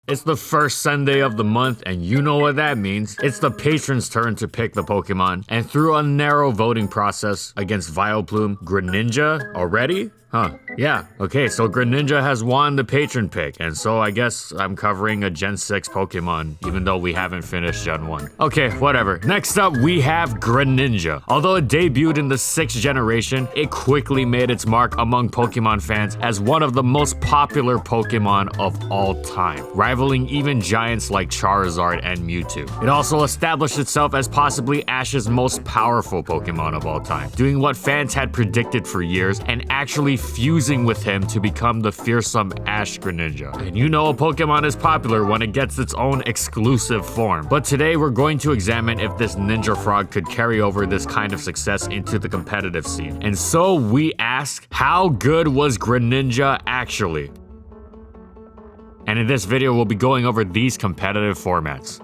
It's the first Sunday of the month, and you know what that means. It's the patron's turn to pick the Pokemon, and through a narrow voting process against Vileplume, Greninja already? Huh. Yeah, okay, so Greninja has won the patron pick, and so I guess I'm covering a Gen 6 Pokemon, even though we haven't finished Gen 1. Okay, whatever. Next up, we have Greninja. Although it debuted in the 6th generation, it quickly made its mark among Pokemon fans as one of the most popular Pokemon of all time, rivaling even giants like Charizard and Mewtwo. It also established itself as possibly Ash's most powerful Pokemon of all time, doing what fans had predicted for years and actually fusing with him to become the fearsome Ash-Greninja. And you know a Pokemon is popular when it gets its own exclusive form. But today we're going to examine if this Ninja Frog could carry over this kind of success into the competitive scene. And so we ask, how good was Greninja actually? And in this video we'll be going over these competitive formats.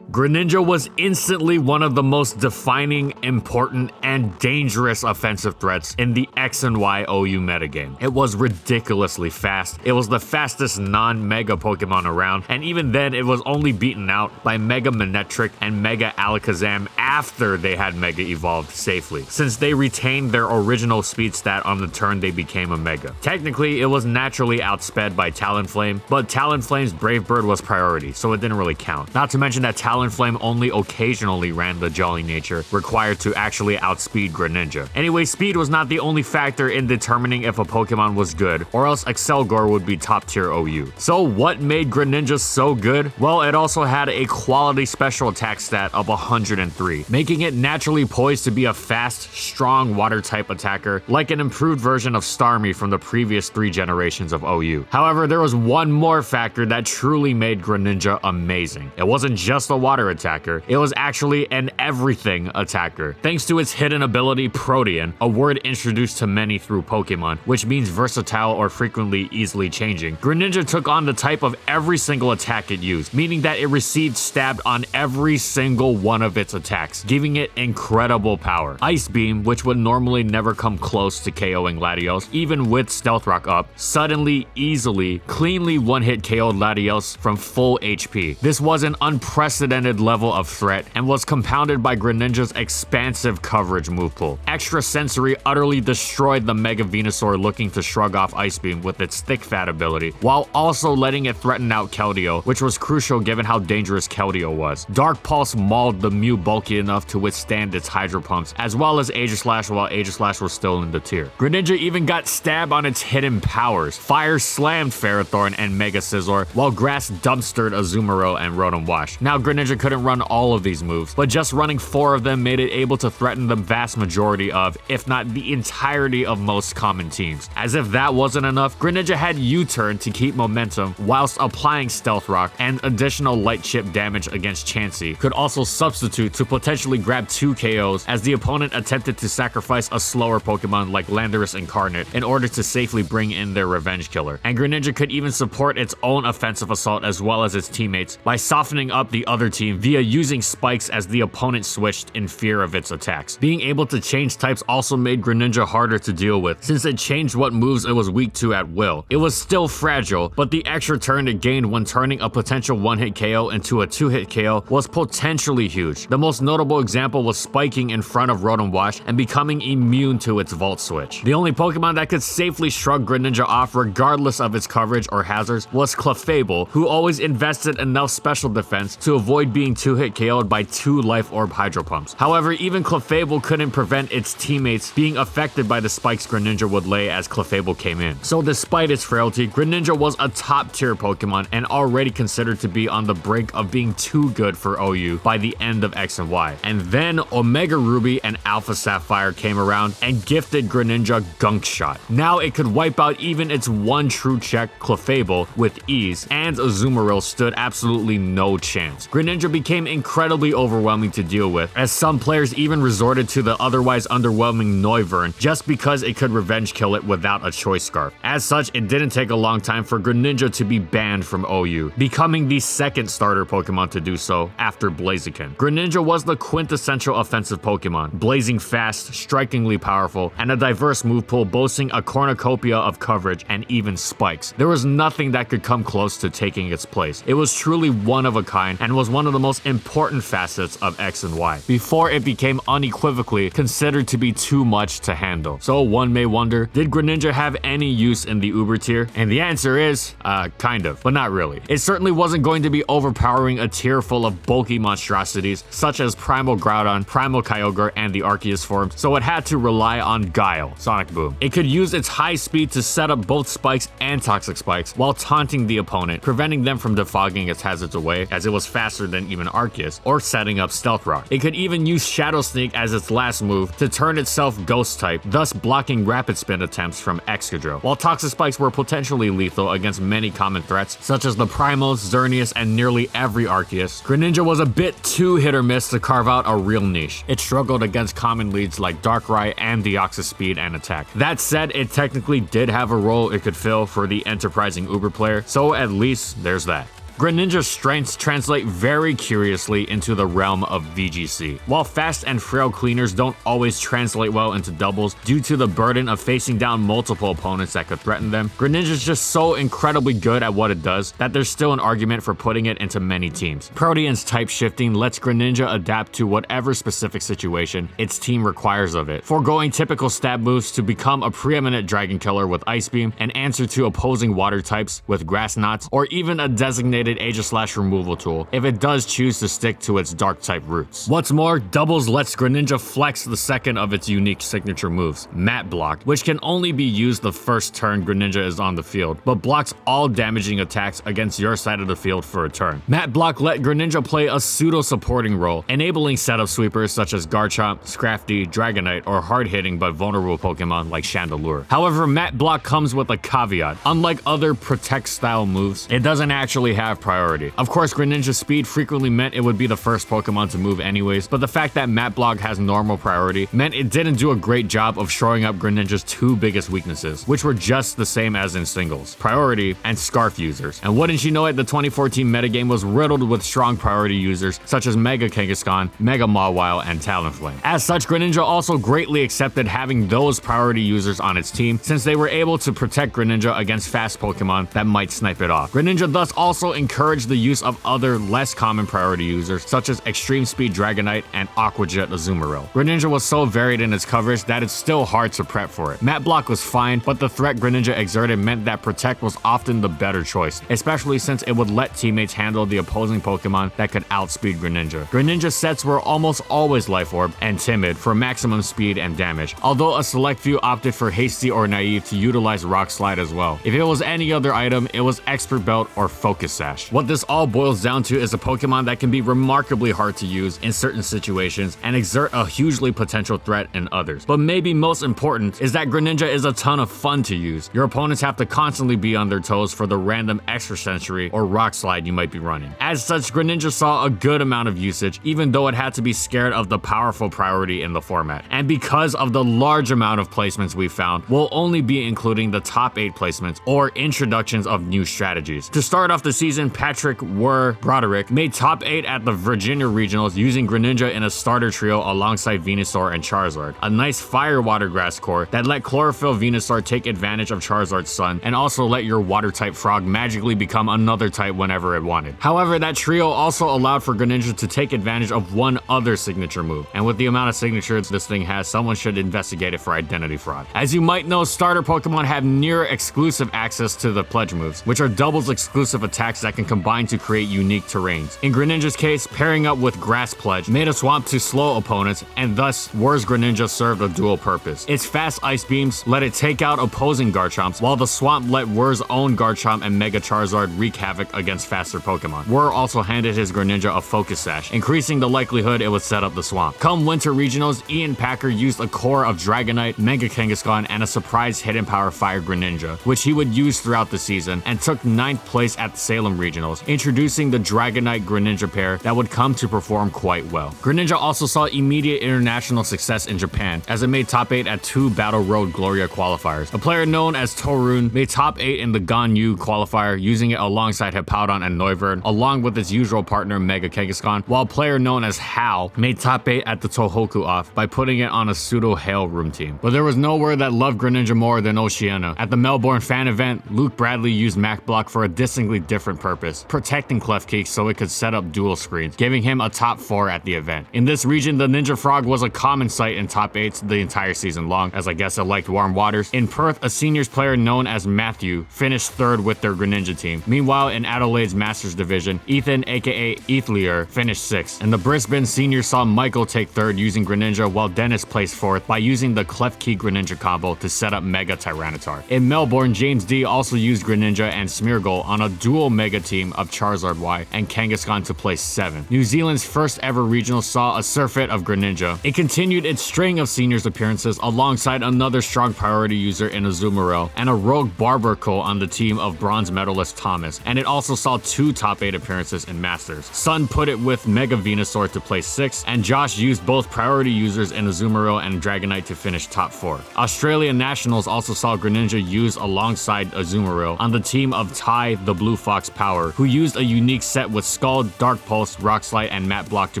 Greninja was instantly one of the most defining, important, and dangerous offensive threats in the X and Y OU metagame. It was ridiculously fast, it was the fastest non-Mega Pokemon around, and even then it was only beaten out by Mega Manectric and Mega Alakazam after they had Mega evolved safely, since they retained their original speed stat on the turn they became a Mega. Technically, it was naturally outsped by Talonflame, but Talonflame's Brave Bird was priority, so it didn't really count. Not to mention that Talonflame only occasionally ran the Jolly nature required to actually outspeed Greninja. Anyway, speed was not the only factor in determining if a Pokemon was good, or else Excelgor would be top tier OU. So what made Greninja so good? Well, it also had a quality special attack stat of 103, making it naturally poised to be a fast, strong water type attacker, like an improved version of Starmie from the previous 3 generations of OU. However, there was one more factor that truly made Greninja amazing. It wasn't just a water attacker, it was actually an everything attacker. Thanks to its hidden ability Protean, a word introduced to many through Pokemon, which means versatile or frequently easily changing, Greninja took on the type of every single attack it used, meaning that it received stabbed on every single one of its attacks, giving it incredible power. Ice Beam, which would normally never come close to KOing Latios, even with Stealth Rock up, suddenly, easily, cleanly one-hit KO'd Latios from full HP. This was an unprecedented level of threat and was compounded by Greninja's expansive coverage move pool. Extrasensory utterly destroyed the Mega Venusaur looking to shrug off Ice Beam with its thick fat ability, while also letting it threaten out Keldeo, which was crucial given how dangerous Keldeo was. Dark Pulse mauled the Mew bulky enough to withstand its Hydro Pumps, as well as Aegislash while Aegislash was still in the tier. Greninja even got stabbed on its hidden powers. Fire slammed Ferrothorn and Mega Scizor, while Grass dumpstered Azumarill and Rotom Wash. Now Greninja couldn't run all of these moves, but just running 4 of them made it able to threaten the vast majority of, if not the entirety of most common teams. As if that wasn't enough, Greninja had U-turn to keep momentum whilst applying Stealth Rock, and additional light chip damage against Chansey could also substitute to potentially grab 2 KOs as the opponent attempted to sacrifice a slower Pokemon like Landorus Incarnate in order to safely bring in their revenge killer. And Greninja could even support its own offensive assault as well as its teammates by softening up the other team via using spikes as the opponent switched in fear of its attacks. Being able to change types also made Greninja harder to deal with, since it changed what moves it was weak to at will. It was still fragile, but the extra turn it gained when turning a potential one-hit KO into a 2-hit KO was potentially huge. The most notable example was spiking in front of Rotom Wash and becoming immune to its Volt Switch. The only Pokemon that could safely shrug Greninja off regardless of its coverage or hazards was Clefable, who always invested enough special defense to avoid being 2-hit KO'd by 2 Life Orb Hydro Pumps. However, even Clefable couldn't prevent its teammates being affected by the spikes Greninja would lay as Clefable came in. So despite its frailty, Greninja was a top tier Pokemon and already considered to be on the brink of being too good for OU by the end of X and Y. And then Omega Ruby and Alpha Sapphire came around and gifted Greninja Gunk Shot. Now it could wipe out even its one true check, Clefable, with ease, and Azumarill stood absolutely no chance. Greninja Greninja became incredibly overwhelming to deal with, as some players even resorted to the otherwise underwhelming Noivern just because it could revenge kill it without a choice scarf. As such, it didn't take a long time for Greninja to be banned from OU, becoming the second starter Pokemon to do so after Blaziken. Greninja was the quintessential offensive Pokemon, blazing fast, strikingly powerful, and a diverse move pool boasting a cornucopia of coverage and even spikes. There was nothing that could come close to taking its place. It was truly one of a kind and was one of the most important facets of X and Y, before it became unequivocally considered to be too much to handle. So one may wonder, did Greninja have any use in the Uber tier? And the answer is, kind of, but not really. It certainly wasn't going to be overpowering a tier full of bulky monstrosities such as Primal Groudon, Primal Kyogre, and the Arceus forms, so it had to rely on Guile, Sonic Boom. It could use its high speed to set up both spikes and toxic spikes while taunting the opponent, preventing them from defogging its hazards away as it was faster than even Arceus, or setting up Stealth Rock. It could even use Shadow Sneak as its last move to turn itself Ghost type, thus blocking Rapid Spin attempts from Excadrill. While toxic spikes were potentially lethal against many common threats, such as the Primals, Xerneas, and nearly every Arceus, Greninja was a bit too hit or miss to carve out a real niche. It struggled against common leads like Darkrai and Deoxys speed and attack. That said, it technically did have a role it could fill for the enterprising Uber player, so at least there's that. Greninja's strengths translate very curiously into the realm of VGC. While fast and frail cleaners don't always translate well into doubles due to the burden of facing down multiple opponents that could threaten them, Greninja's just so incredibly good at what it does that there's still an argument for putting it into many teams. Protean's type shifting lets Greninja adapt to whatever specific situation its team requires of it, foregoing typical stab moves to become a preeminent dragon killer with Ice Beam, an answer to opposing water types with Grass Knots, or even a designated Aegislash removal tool if it does choose to stick to its dark type roots. What's more, doubles lets Greninja flex the second of its unique signature moves, Mat Block, which can only be used the first turn Greninja is on the field, but blocks all damaging attacks against your side of the field for a turn. Mat Block let Greninja play a pseudo supporting role, enabling setup sweepers such as Garchomp, Scrafty, Dragonite, or hard-hitting but vulnerable Pokemon like Chandelure. However, Mat Block comes with a caveat. Unlike other protect style moves, it doesn't actually have priority. Of course, Greninja's speed frequently meant it would be the first Pokemon to move anyways, but the fact that Mat Block has normal priority meant it didn't do a great job of shoring up Greninja's two biggest weaknesses, which were just the same as in singles: priority and Scarf users. And wouldn't you know it, the 2014 metagame was riddled with strong priority users such as Mega Kangaskhan, Mega Mawile, and Talonflame. As such, Greninja also greatly accepted having those priority users on its team, since they were able to protect Greninja against fast Pokemon that might snipe it off. Greninja thus also encourage the use of other less common priority users such as Extreme Speed Dragonite and Aqua Jet Azumarill. Greninja was so varied in its coverage that it's still hard to prep for it. Mat Block was fine, but the threat Greninja exerted meant that Protect was often the better choice, especially since it would let teammates handle the opposing Pokemon that could outspeed Greninja. Greninja's sets were almost always Life Orb and Timid for maximum speed and damage, although a select few opted for Hasty or Naive to utilize Rock Slide as well. If it was any other item, it was Expert Belt or Focus Sash. What this all boils down to is a Pokemon that can be remarkably hard to use in certain situations and exert a hugely potential threat in others. But maybe most important is that Greninja is a ton of fun to use. Your opponents have to constantly be on their toes for the random Extra Sensory or Rock Slide you might be running. As such, Greninja saw a good amount of usage, even though it had to be scared of the powerful priority in the format. And because of the large amount of placements we found, we'll only be including the top 8 placements or introductions of new strategies. To start off the season, Patrick Broderick made top 8 at the Virginia Regionals using Greninja in a starter trio alongside Venusaur and Charizard. A nice Fire Water Grass core that let Chlorophyll Venusaur take advantage of Charizard's Sun and also let your water type frog magically become another type whenever it wanted. However, that trio also allowed for Greninja to take advantage of one other signature move, and with the amount of signatures this thing has, someone should investigate it for identity fraud. As you might know, starter Pokemon have near exclusive access to the pledge moves, which are doubles exclusive attacks that can combine to create unique terrains. In Greninja's case, pairing up with Grass Pledge made a swamp to slow opponents, and thus Whir's Greninja served a dual purpose. Its fast Ice Beams let it take out opposing Garchomps, while the swamp let Whir's own Garchomp and Mega Charizard wreak havoc against faster Pokemon. Whir also handed his Greninja a Focus Sash, increasing the likelihood it would set up the swamp. Come Winter Regionals, Ian Packer used a core of Dragonite, Mega Kangaskhan, and a surprise Hidden Power Fire Greninja, which he would use throughout the season, and took 9th place at the Salem regionals, introducing the Dragonite Greninja pair that would come to perform quite well. Greninja also saw immediate international success in Japan, as it made top 8 at 2 Battle Road Gloria qualifiers. A player known as Torun made top 8 in the Ganyu qualifier, using it alongside Hippowdon and Noivern, along with its usual partner Mega Kangaskhan, while a player known as Hal made top 8 at the Tohoku off by putting it on a pseudo Hail Room team. But there was nowhere that loved Greninja more than Oceania. At the Melbourne fan event, Luke Bradley used Mac Block for a distinctly different purpose, protecting Klefki so it could set up dual screens, giving him a top 4 at the event. In this region, the Ninja Frog was a common sight in top 8s the entire season long, as I guess it liked warm waters. In Perth, a seniors player known as Matthew finished 3rd with their Greninja team. Meanwhile, in Adelaide's Masters division, Ethan aka Ethlier finished 6th. And the Brisbane seniors saw Michael take 3rd using Greninja, while Dennis placed 4th by using the Klefki Greninja combo to set up Mega Tyranitar. In Melbourne, James D also used Greninja and Smeargle on a dual Mega team of Charizard Y and Kangaskhan to place 7th. New Zealand's first ever regional saw a surfeit of Greninja. It continued its string of seniors appearances alongside another strong priority user in Azumarill and a rogue Barbarco on the team of bronze medalist Thomas, and it also saw 2 top 8 appearances in Masters. Sun put it with Mega Venusaur to place 6th, and Josh used both priority users in Azumarill and Dragonite to finish top 4. Australian Nationals also saw Greninja used alongside Azumarill on the team of Ty the Blue Fox Power, who used a unique set with Scald, Dark Pulse, Rock Slide, and Matte Block to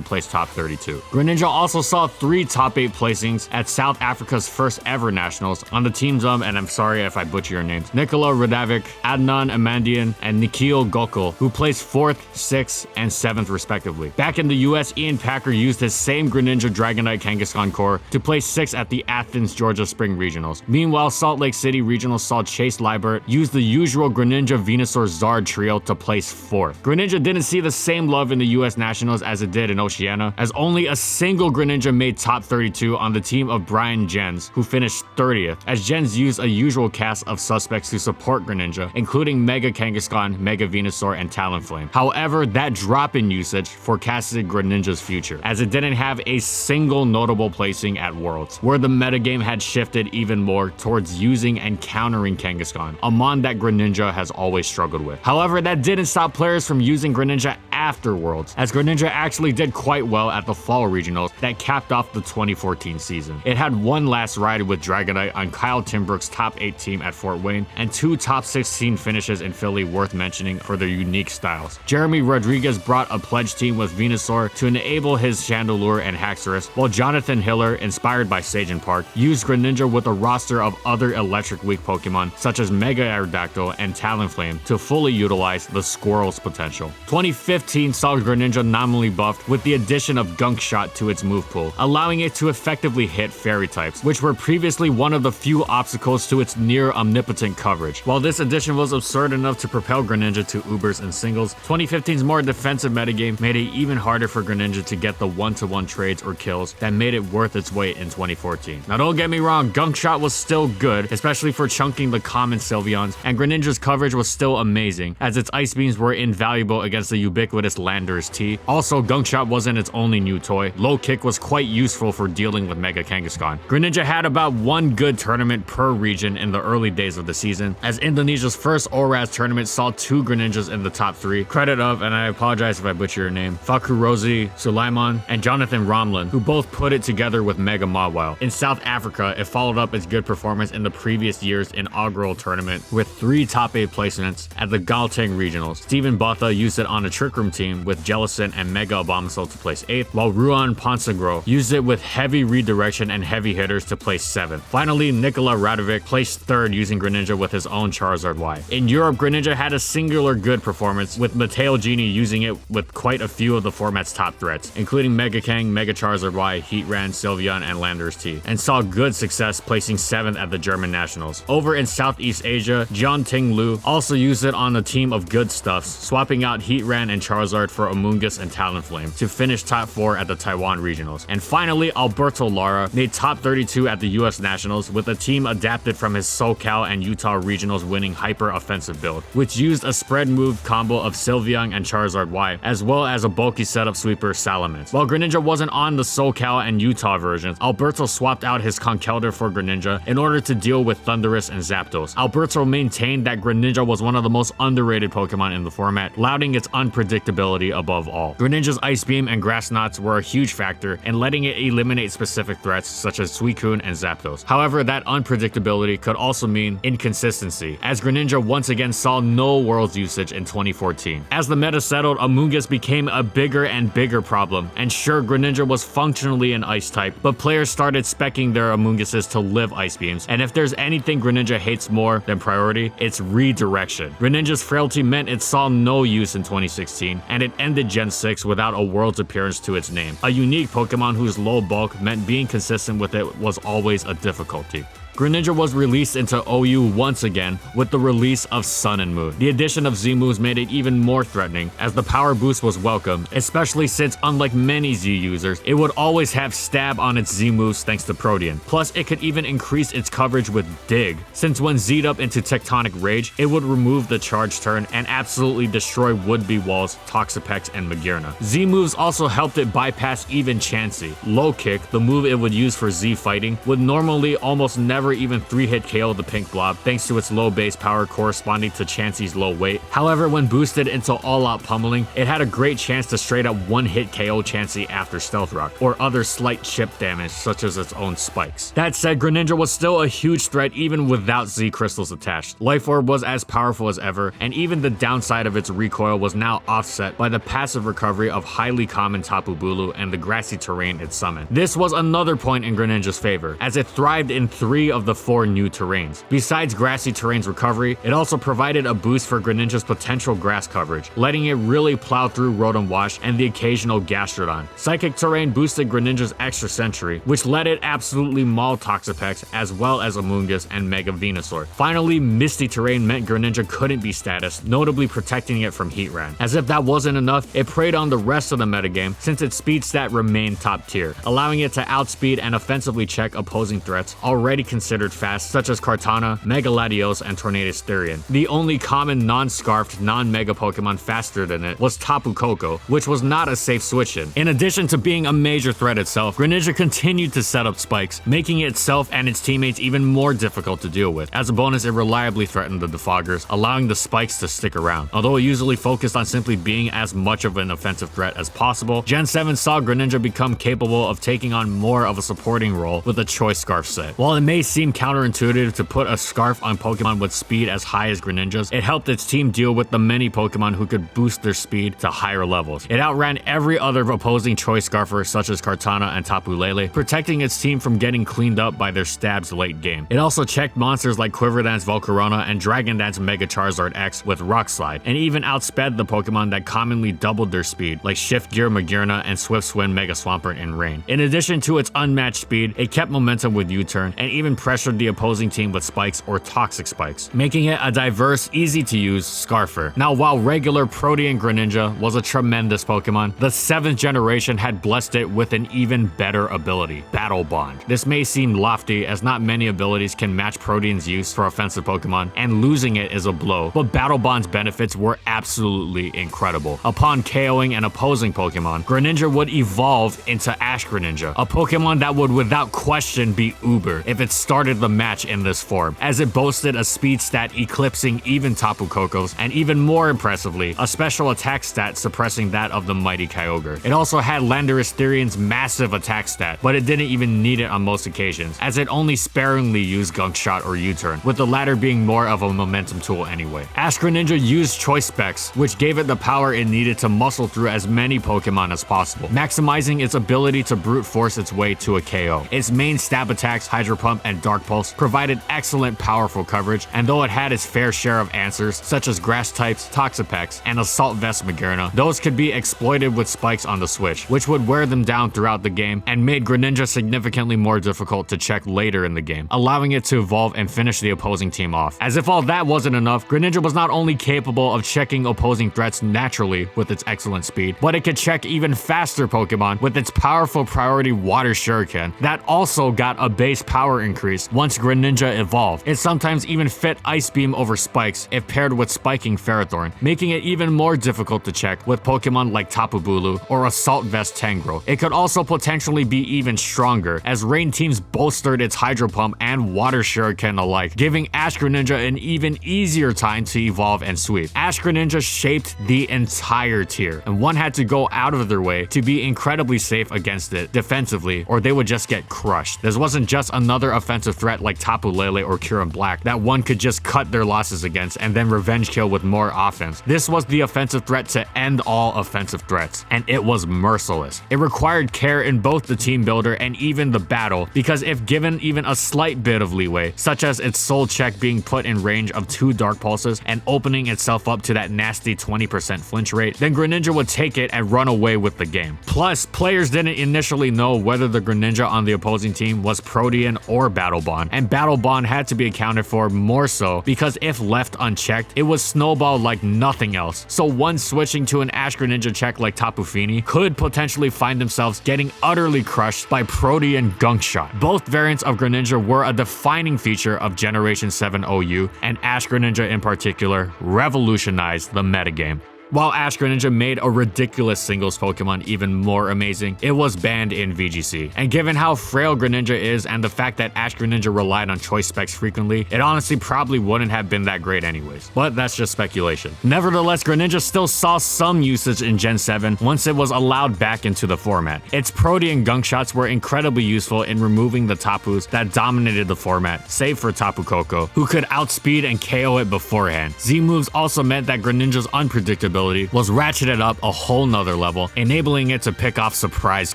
place top 32. Greninja also saw 3 top 8 placings at South Africa's first ever Nationals on the teams of, and I'm sorry if I butcher your names, Nikola Radavik, Adnan Amandian, and Nikhil Gokul, who placed 4th, 6th, and 7th respectively. Back in the US, Ian Packer used his same Greninja Dragonite Kangaskhan core to place 6th at the Athens, Georgia Spring Regionals. Meanwhile, Salt Lake City Regionals saw Chase Liebert use the usual Greninja Venusaur Zard trio to place 4th. Greninja didn't see the same love in the US Nationals as it did in Oceania, as only a single Greninja made top 32 on the team of Brian Jens, who finished 30th, as Jens used a usual cast of suspects to support Greninja, including Mega Kangaskhan, Mega Venusaur, and Talonflame. However, that drop in usage forecasted Greninja's future, as it didn't have a single notable placing at Worlds, where the metagame had shifted even more towards using and countering Kangaskhan, a mon that Greninja has always struggled with. However, that didn't stop players from using Greninja after Worlds, as Greninja actually did quite well at the Fall Regionals that capped off the 2014 season. It had one last ride with Dragonite on Kyle Timbrook's top 8 team at Fort Wayne, and 2 top 16 finishes in Philly worth mentioning for their unique styles. Jeremy Rodriguez brought a pledge team with Venusaur to enable his Chandelure and Haxorus, while Jonathan Hiller, inspired by Sage and Park, used Greninja with a roster of other electric weak Pokemon such as Mega Aerodactyl and Talonflame to fully utilize the Squirrel's potential. 2015 saw Greninja nominally buffed with the addition of Gunk Shot to its move pool, allowing it to effectively hit fairy types, which were previously one of the few obstacles to its near omnipotent coverage. While this addition was absurd enough to propel Greninja to Ubers and singles, 2015's more defensive metagame made it even harder for Greninja to get the one-to-one trades or kills that made it worth its weight in 2014. Now don't get me wrong, Gunk Shot was still good, especially for chunking the common Sylveons, and Greninja's coverage was still amazing, as its Ice Beams were invaluable against the ubiquitous Landorus T. Also, Gunk Shot wasn't its only new toy. Low Kick was quite useful for dealing with Mega Kangaskhan. Greninja had about 1 good tournament per region in the early days of the season, as Indonesia's first ORAS tournament saw 2 Greninjas in the top 3, credit of, and I apologize if I butcher your name, Fakurozi Sulaiman and Jonathan Romlin, who both put it together with Mega Mawile. In South Africa, it followed up its good performance in the previous year's inaugural tournament with 3 top 8 placements at the Gauteng Regionals. Stephen Botha used it on a Trick Room team with Jellicent and Mega Abomasol to place 8th, while Ruan Ponsagro used it with heavy redirection and heavy hitters to place 7th. Finally, Nikola Radovic placed 3rd using Greninja with his own Charizard Y. In Europe, Greninja had a singular good performance, with Mateo Genie using it with quite a few of the format's top threats, including Mega Kang, Mega Charizard Y, Heatran, Sylveon, and Landorus T, and saw good success placing 7th at the German Nationals. Over in Southeast Asia, Jian Ting Lu also used it on a team of good stuffs, swapping out Heatran and Charizard Charizard for Amoonguss and Talonflame to finish top 4 at the Taiwan Regionals. And finally, Alberto Lara made top 32 at the US Nationals with a team adapted from his SoCal and Utah Regionals winning Hyper Offensive build, which used a spread move combo of Sylveon and Charizard Y, as well as a bulky setup sweeper Salamence. While Greninja wasn't on the SoCal and Utah versions, Alberto swapped out his Conkeldurr for Greninja in order to deal with Thundurus and Zapdos. Alberto maintained that Greninja was one of the most underrated Pokemon in the format, lauding its unpredictability above all. Greninja's Ice Beam and Grass Knots were a huge factor in letting it eliminate specific threats such as Suicune and Zapdos. However, that unpredictability could also mean inconsistency, as Greninja once again saw no Worlds usage in 2014. As the meta settled, Amoonguss became a bigger and bigger problem, and sure, Greninja was functionally an Ice type, but players started speccing their Amoongusses to live Ice Beams, and if there's anything Greninja hates more than priority, it's redirection. Greninja's frailty meant it saw no use in 2016, and it ended Gen 6 without a Worlds appearance to its name. A unique Pokemon whose low bulk meant being consistent with it was always a difficulty. Greninja was released into OU once again with the release of Sun and Moon. The addition of Z moves made it even more threatening, as the power boost was welcome, especially since unlike many Z users, it would always have stab on its Z moves thanks to Protean. Plus, it could even increase its coverage with Dig, since when Z'd up into Tectonic Rage, it would remove the charge turn and absolutely destroy would-be walls, Toxapex, and Magearna. Z moves also helped it bypass even Chansey. Low Kick, the move it would use for Z fighting, would normally almost never even 3-hit KO the Pink Blob thanks to its low base power corresponding to Chansey's low weight. However, when boosted into all-out pummeling, it had a great chance to straight up one-hit KO Chansey after Stealth Rock, or other slight chip damage such as its own spikes. That said, Greninja was still a huge threat even without Z crystals attached. Life Orb was as powerful as ever, and even the downside of its recoil was now offset by the passive recovery of highly common Tapu Bulu and the grassy terrain it summoned. This was another point in Greninja's favor, as it thrived in 3 of the 4 new terrains. Besides grassy terrain's recovery, it also provided a boost for Greninja's potential grass coverage, letting it really plow through Rotom Wash and the occasional Gastrodon. Psychic terrain boosted Greninja's extra Sentry, which let it absolutely maul Toxapex as well as Amoonguss and Mega Venusaur. Finally, Misty terrain meant Greninja couldn't be status, notably protecting it from Heatran. As if that wasn't enough, it preyed on the rest of the metagame since its speed stat remained top tier, allowing it to outspeed and offensively check opposing threats already considered fast, such as Kartana, Mega Latios, and Tornadus Therian. The only common non-scarfed, non-mega Pokemon faster than it was Tapu Koko, which was not a safe switch-in. In addition to being a major threat itself, Greninja continued to set up spikes, making itself and its teammates even more difficult to deal with. As a bonus, it reliably threatened the defoggers, allowing the spikes to stick around. Although it usually focused on simply being as much of an offensive threat as possible, Gen 7 saw Greninja become capable of taking on more of a supporting role with a Choice Scarf set. While it may seem counterintuitive to put a scarf on Pokemon with speed as high as Greninja's, it helped its team deal with the many Pokemon who could boost their speed to higher levels. It outran every other opposing Choice Scarfer such as Kartana and Tapu Lele, protecting its team from getting cleaned up by their stabs late game. It also checked monsters like Quiverdance Volcarona and Dragon Dance Mega Charizard X with Rock Slide, and even outsped the Pokemon that commonly doubled their speed like Shift Gear Magearna and Swift Swim Mega Swampert in Rain. In addition to its unmatched speed, it kept momentum with U-turn and even pressured the opposing team with spikes or toxic spikes, making it a diverse, easy-to-use Scarfer. Now, while regular Protean Greninja was a tremendous Pokemon, the 7th generation had blessed it with an even better ability, Battle Bond. This may seem lofty, as not many abilities can match Protean's use for offensive Pokemon, and losing it is a blow, but Battle Bond's benefits were absolutely incredible. Upon KOing an opposing Pokemon, Greninja would evolve into Ash-Greninja, a Pokemon that would without question be Uber if it started the match in this form, as it boasted a speed stat eclipsing even Tapu Koko's, and even more impressively, a special attack stat suppressing that of the mighty Kyogre. It also had Landorus Therian's massive attack stat, but it didn't even need it on most occasions, as it only sparingly used Gunk Shot or U-turn, with the latter being more of a momentum tool anyway. Ash-Greninja used Choice Specs, which gave it the power it needed to muscle through as many Pokemon as possible, maximizing its ability to brute force its way to a KO. Its main stab attacks, Hydro Pump and and Dark Pulse provided excellent powerful coverage, and though it had its fair share of answers, such as Grass types, Toxapex, and Assault Vest Magearna, those could be exploited with spikes on the switch, which would wear them down throughout the game and made Greninja significantly more difficult to check later in the game, allowing it to evolve and finish the opposing team off. As if all that wasn't enough, Greninja was not only capable of checking opposing threats naturally with its excellent speed, but it could check even faster Pokemon with its powerful priority Water Shuriken that also got a base power increase once Greninja evolved. It sometimes even fit Ice Beam over Spikes if paired with Spiking Ferrothorn, making it even more difficult to check with Pokemon like Tapu Bulu or Assault Vest Tangrowth. It could also potentially be even stronger, as Rain teams bolstered its Hydro Pump and Water Shuriken alike, giving Ash-Greninja an even easier time to evolve and sweep. Ash-Greninja shaped the entire tier, and one had to go out of their way to be incredibly safe against it defensively, or they would just get crushed. This wasn't just another offensive threat like Tapu Lele or Kyurem Black that one could just cut their losses against and then revenge kill with more offense. This was the offensive threat to end all offensive threats, and it was merciless. It required care in both the team builder and even the battle, because if given even a slight bit of leeway, such as its soul check being put in range of 2 Dark Pulses and opening itself up to that nasty 20% flinch rate, then Greninja would take it and run away with the game. Plus, players didn't initially know whether the Greninja on the opposing team was Protean or Battle Bond, and Battle Bond had to be accounted for more so because if left unchecked, it was snowballed like nothing else. So one switching to an Ash-Greninja check like Tapu Fini could potentially find themselves getting utterly crushed by Protean Gunk Shot. Both variants of Greninja were a defining feature of Generation 7 OU, and Ash-Greninja in particular revolutionized the metagame. While Ash-Greninja made a ridiculous singles Pokemon even more amazing, it was banned in VGC. And given how frail Greninja is and the fact that Ash-Greninja relied on choice specs frequently, it honestly probably wouldn't have been that great anyways. But that's just speculation. Nevertheless, Greninja still saw some usage in Gen 7 once it was allowed back into the format. Its Protean Gunk Shots were incredibly useful in removing the Tapus that dominated the format, save for Tapu Koko, who could outspeed and KO it beforehand. Z-moves also meant that Greninja's unpredictability was ratcheted up a whole nother level, enabling it to pick off surprise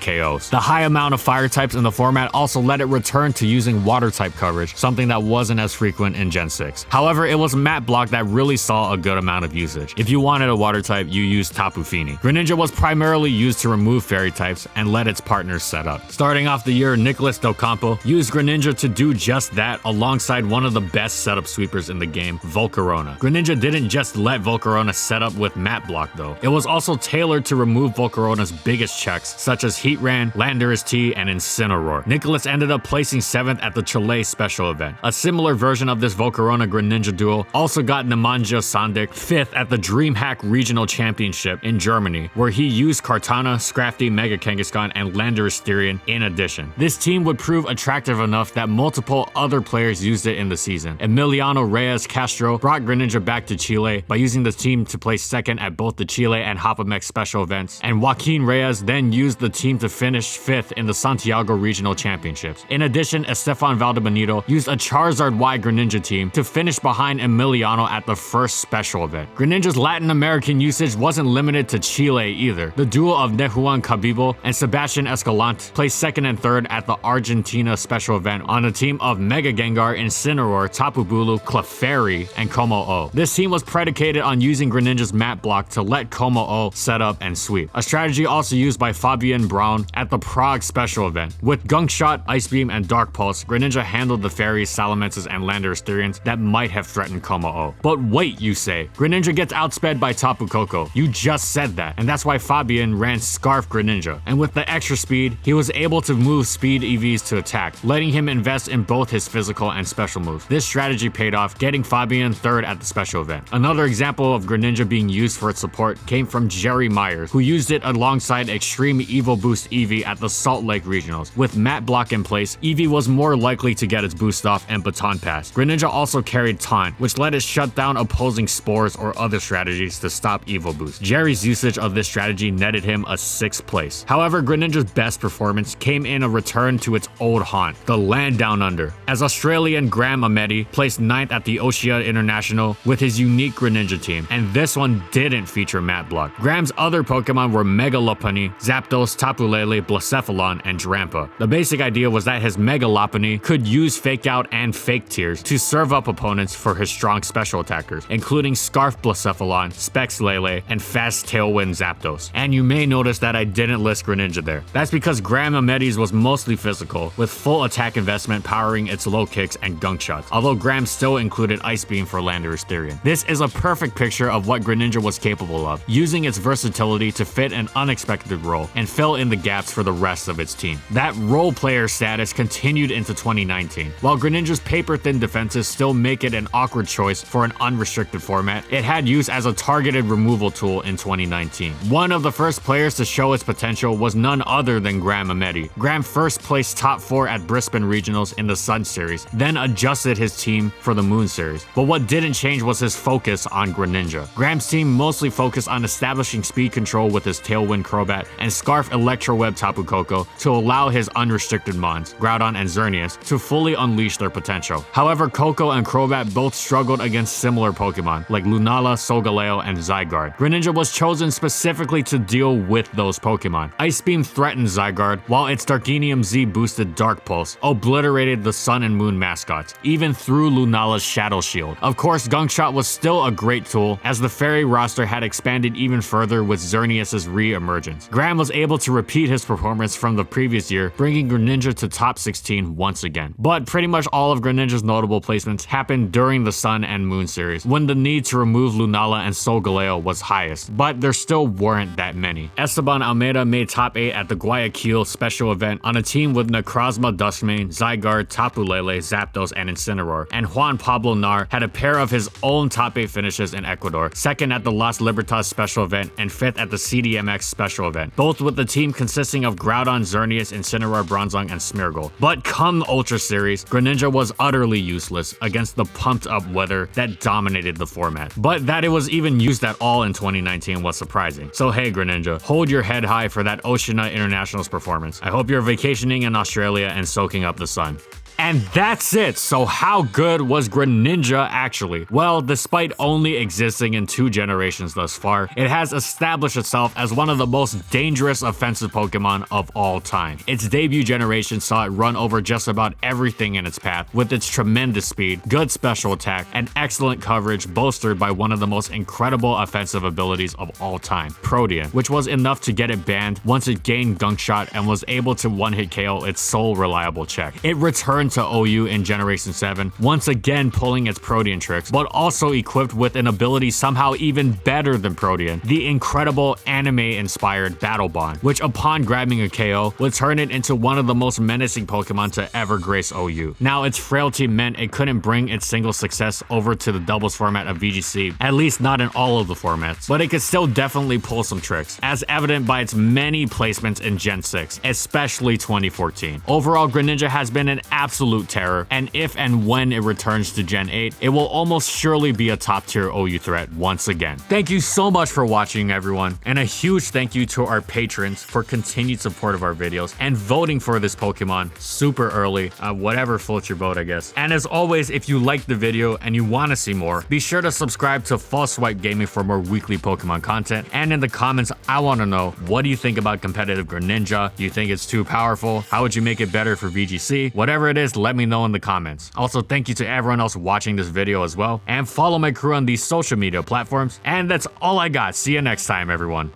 KOs. The high amount of fire types in the format also let it return to using water type coverage, something that wasn't as frequent in Gen 6. However, it was Mat Block that really saw a good amount of usage. If you wanted a water type, you used Tapu Fini. Greninja was primarily used to remove fairy types and let its partners set up. Starting off the year, Nicholas Del Campo used Greninja to do just that alongside one of the best setup sweepers in the game, Volcarona. Greninja didn't just let Volcarona set up with Mat Block though. It was also tailored to remove Volcarona's biggest checks, such as Heatran, Landorus T, and Incineroar. Nicholas ended up placing 7th at the Chile special event. A similar version of this Volcarona Greninja duel also got Nemanja Sandic 5th at the DreamHack Regional Championship in Germany, where he used Kartana, Scrafty, Mega Kangaskhan, and Landorus Styrian in addition. This team would prove attractive enough that multiple other players used it in the season. Emiliano Reyes Castro brought Greninja back to Chile by using the team to place 2nd at both the Chile and Hopamex special events, and Joaquin Reyes then used the team to finish 5th in the Santiago Regional Championships. In addition, Estefan Valdebenito used a Charizard-Y Greninja team to finish behind Emiliano at the first special event. Greninja's Latin American usage wasn't limited to Chile either. The duo of Nehuan Cabibo and Sebastian Escalante placed 2nd and 3rd at the Argentina special event on a team of Mega Gengar, Incineroar, Tapu Bulu, Clefairy, and Como-O. This team was predicated on using Greninja's Mat Block to let Como-O set up and sweep, a strategy also used by Fabian Braun at the Prague special event. With Gunk Shot, Ice Beam, and Dark Pulse, Greninja handled the Fairies, Salamences, and Landorus Styrians that might have threatened Como-O. But wait, you say, Greninja gets outsped by Tapu Koko. You just said that, and that's why Fabian ran Scarf Greninja, and with the extra speed, he was able to move speed EVs to attack, letting him invest in both his physical and special moves. This strategy paid off, getting Fabian 3rd at the special event. Another example of Greninja being used for its support came from Jerry Myers, who used it alongside Extreme Evo Boost Eevee at the Salt Lake Regionals. With Mat Block in place, Eevee was more likely to get its boost off and baton pass. Greninja also carried Taunt, which let it shut down opposing spores or other strategies to stop Evo Boost. Jerry's usage of this strategy netted him a 6th place. However, Greninja's best performance came in a return to its old haunt, the land down under, as Australian Graham Ameti placed 9th at the Oceania International with his unique Greninja team, and this one did didn't feature matte block. Graham's other Pokemon were Mega Lopunny, Zapdos, Tapu Lele, Blacephalon, and Drampa. The basic idea was that his Mega Lopunny could use Fake Out and Fake Tears to serve up opponents for his strong special attackers, including Scarf Blacephalon, Specs Lele, and Fast Tailwind Zapdos. And you may notice that I didn't list Greninja there. That's because Graham Amedi's was mostly physical, with full attack investment powering its low kicks and gunk shots, although Graham still included Ice Beam for Landorus Therian. This is a perfect picture of what Greninja was capable of, using its versatility to fit an unexpected role and fill in the gaps for the rest of its team. That role player status continued into 2019. While Greninja's paper-thin defenses still make it an awkward choice for an unrestricted format, it had use as a targeted removal tool in 2019. One of the first players to show its potential was none other than Graham Amedi. Graham first placed top 4 at Brisbane Regionals in the Sun Series, then adjusted his team for the Moon Series. But what didn't change was his focus on Greninja. Graham's team mostly focused on establishing speed control with his Tailwind Crobat and Scarf Electro Web Tapu Koko to allow his unrestricted Mons, Groudon and Xerneas, to fully unleash their potential. However, Koko and Crobat both struggled against similar Pokemon like Lunala, Solgaleo, and Zygarde. Greninja was chosen specifically to deal with those Pokemon. Ice Beam threatened Zygarde, while its Darkinium Z boosted Dark Pulse obliterated the Sun and Moon mascots, even through Lunala's Shadow Shield. Of course, Gunk Shot was still a great tool, as the Fairy roster had expanded even further with Xerneas' re-emergence. Graham was able to repeat his performance from the previous year, bringing Greninja to top 16 once again. But pretty much all of Greninja's notable placements happened during the Sun and Moon series, when the need to remove Lunala and Solgaleo was highest, but there still weren't that many. Esteban Almeida made top 8 at the Guayaquil special event on a team with Necrozma Duskmane, Zygarde, Tapu Lele, Zapdos, and Incineroar, and Juan Pablo Nar had a pair of his own top 8 finishes in Ecuador, 2nd at the Las Libertad special event and 5th at the CDMX special event, both with the team consisting of Groudon, Xerneas, Incineroar, Bronzong, and Smeargle. But come the Ultra Series, Greninja was utterly useless against the pumped up weather that dominated the format. But that it was even used at all in 2019 was surprising. So hey Greninja, hold your head high for that Oceania Internationals performance. I hope you're vacationing in Australia and soaking up the sun. And that's it. So how good was Greninja actually? Well, despite only existing in 2 generations thus far, it has established itself as one of the most dangerous offensive Pokemon of all time. Its debut generation saw it run over just about everything in its path with its tremendous speed, good special attack, and excellent coverage bolstered by one of the most incredible offensive abilities of all time, Protean, which was enough to get it banned once it gained Gunk Shot and was able to one-hit KO its sole reliable check. It returned to OU in Generation 7, once again pulling its Protean tricks, but also equipped with an ability somehow even better than Protean, the incredible anime-inspired Battle Bond, which upon grabbing a KO would turn it into one of the most menacing Pokemon to ever grace OU. Now, its frailty meant it couldn't bring its single success over to the doubles format of VGC, at least not in all of the formats, but it could still definitely pull some tricks, as evident by its many placements in Gen 6, especially 2014. Overall, Greninja has been an absolute terror, and if and when it returns to Gen 8, it will almost surely be a top tier OU threat once again. Thank you so much for watching, everyone, and a huge thank you to our patrons for continued support of our videos and voting for this Pokemon super early, whatever floats your boat, I guess. And as always, if you liked the video and you want to see more, be sure to subscribe to False Swipe Gaming for more weekly Pokemon content. And in the comments, I want to know, what do you think about competitive Greninja? Do you think it's too powerful? How would you make it better for VGC? Whatever it is, let me know in the comments. Also, thank you to everyone else watching this video as well, and follow my crew on these social media platforms. And that's all I got. See you next time, everyone.